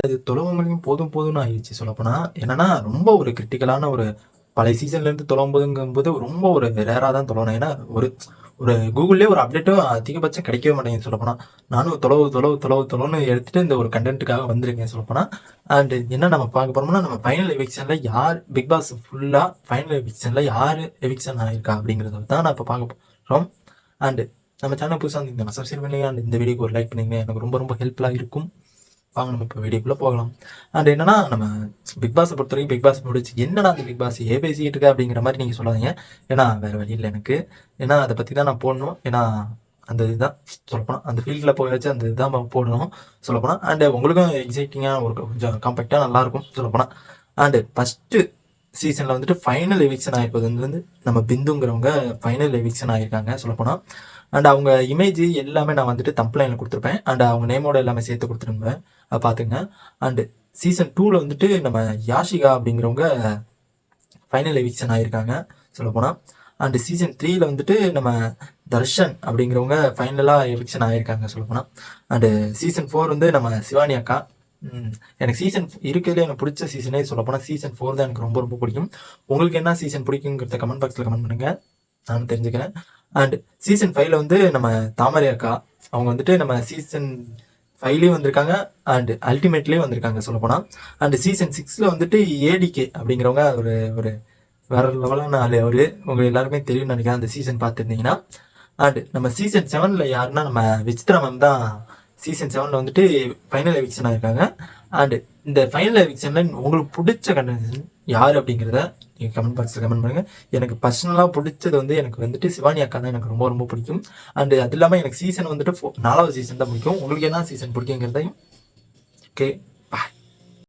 அது தொலைவங்களையும் போதும் போதும்னு ஆயிடுச்சு சொல்லப்போனா. என்னன்னா, ரொம்ப ஒரு கிரிட்டிக்கலான ஒரு பழைய சீசன்லேருந்து தொலவும்போதுங்கும்போது ரொம்ப ஒரு ரேரா தான் தொலவுனேன். ஏன்னா, ஒரு ஒரு கூகுள்லேயே ஒரு அப்டேட்டும் அதிகபட்சம் கிடைக்கவே மாட்டேங்குது சொல்லப்போனா. நானும் தொலவுன்னு எடுத்துட்டு இந்த ஒரு கன்டென்ட்டுக்காக வந்திருக்கேன் சொல்லப்போனா. அண்ட் என்ன நம்ம பார்க்க போறோம்னா, நம்ம ஃபைனல் எவிக்ஷன்ல யார் பிக் பாஸ் ஃபுல்லா ஃபைனல் எவிக்ஷன்ல யாரு எவிக்ஷன் ஆயிருக்கா அப்படிங்கிறத தான் நான் இப்போ பார்க்க போறோம். அண்ட் நம்ம சேனல் புதுசாக இருந்தீங்கன்னா சப்ஸ்கிரைப் பண்ணுங்க. அண்ட் இந்த வீடியோக்கு ஒரு லைக் பண்ணுங்க. எனக்கு ரொம்ப ரொம்ப ஹெல்ப்ஃபுல்லாக இருக்கும். வாங்க நம்ம இப்போ வீடியோக்குள்ளே போகலாம். அண்ட் என்னன்னா, நம்ம பிக் பாஸை பொறுத்த வரைக்கும் பிக் பாஸ் முடிச்சு என்னடா அந்த பிக் பாஸ் பேசிக்கிட்டு இருக்கா அப்படிங்கிற மாதிரி நீங்கள் சொல்லாதீங்க. ஏன்னா வேறு வழி இல்லை எனக்கு. ஏன்னா அதை பற்றி தான் நான் போடணும். ஏன்னா அந்த இதுதான் சொல்லப்போனால் அந்த ஃபீல்டில் போய் வச்சு அந்த இதுதான் போடணும் சொல்லப்போனால். அண்டு உங்களுக்கும் எக்ஸைட்டிங்காக ஒரு கொஞ்சம் காம்பேக்டாக நல்லாயிருக்கும் சொல்லப்போனால். அண்டு ஃபஸ்ட்டு சீசனில் வந்துட்டு ஃபைனல் எவிக்ஷன் ஆகிருப்பது வந்து நம்ம பிந்துங்கிறவங்க ஃபைனல் எவிக்ஷன் ஆகியிருக்காங்க சொல்லப்போனால். அண்ட் அவங்க இமேஜ் எல்லாமே நான் வந்துட்டு தம்ப்லைனில் கொடுத்துருப்பேன். அண்ட் அவங்க நேமோட எல்லாமே சேர்த்து கொடுத்துருப்பேன். பார்த்துங்க. அண்டு சீசன் 2ல் வந்துட்டு நம்ம யாஷிகா அப்படிங்கிறவங்க ஃபைனல் எவிக்ஷன் ஆகியிருக்காங்க சொல்லப்போனால். அண்டு சீசன் 3ல் வந்துட்டு நம்ம தர்ஷன் அப்படிங்கிறவங்க ஃபைனலாக எவிக்ஷன் ஆகியிருக்காங்க சொல்லப்போனால். அண்டு சீசன் 4 வந்து நம்ம சிவானி அக்கா. எனக்கு சீசன் இருக்கிறதுல எனக்கு பிடிச்ச சீசனே சொல்லப்போனால் சீசன் 4 தான் எனக்கு ரொம்ப ரொம்ப பிடிக்கும். உங்களுக்கு என்ன சீசன் பிடிக்குங்கிறத கமெண்ட் பாக்ஸில் கமெண்ட் பண்ணுங்கள், நானும் தெரிஞ்சுக்கிறேன். அண்ட் சீசன் 5ல் வந்து நம்ம தாமரை அக்கா அவங்க வந்துட்டு நம்ம சீசன் 5லேயும் வந்திருக்காங்க அண்ட் அல்டிமேட்லேயும் வந்திருக்காங்க சொல்லப்போனால். அண்ட் சீசன் 6ல் வந்துட்டு ஏடிகே அப்படிங்கிறவங்க ஒரு ஒரு வேற லெவலான ஆள் அவர். உங்களுக்கு எல்லாருமே தெரியும்னு நினைக்கிறேன் அந்த சீசன் பார்த்துருந்தீங்கன்னா. அண்ட் நம்ம சீசன் 7ல் யாருன்னா நம்ம விசித்ரா மேம் தான் சீசன் 7ல் வந்துட்டு ஃபைனல் எவிக்ஷன் ஆகிருக்காங்க. அண்டு இந்த ஃபைனல் எவிக்ஷனில் உங்களுக்கு பிடிச்ச கண்டென்ட் யார் அப்படிங்கிறத நீங்கள் கமெண்ட் பாக்ஸில் கமெண்ட் பண்ணுங்கள். எனக்கு பர்சனலாக பிடிச்சது வந்து எனக்கு வந்துட்டு சிவானி அக்கா தான் எனக்கு ரொம்ப ரொம்ப பிடிக்கும். அண்டு அது இல்லாமல் எனக்கு சீசன் வந்துட்டு 4வது சீசன் தான் பிடிக்கும். உங்களுக்கு என்ன சீசன் பிடிக்குங்கிறதையும் ஓகே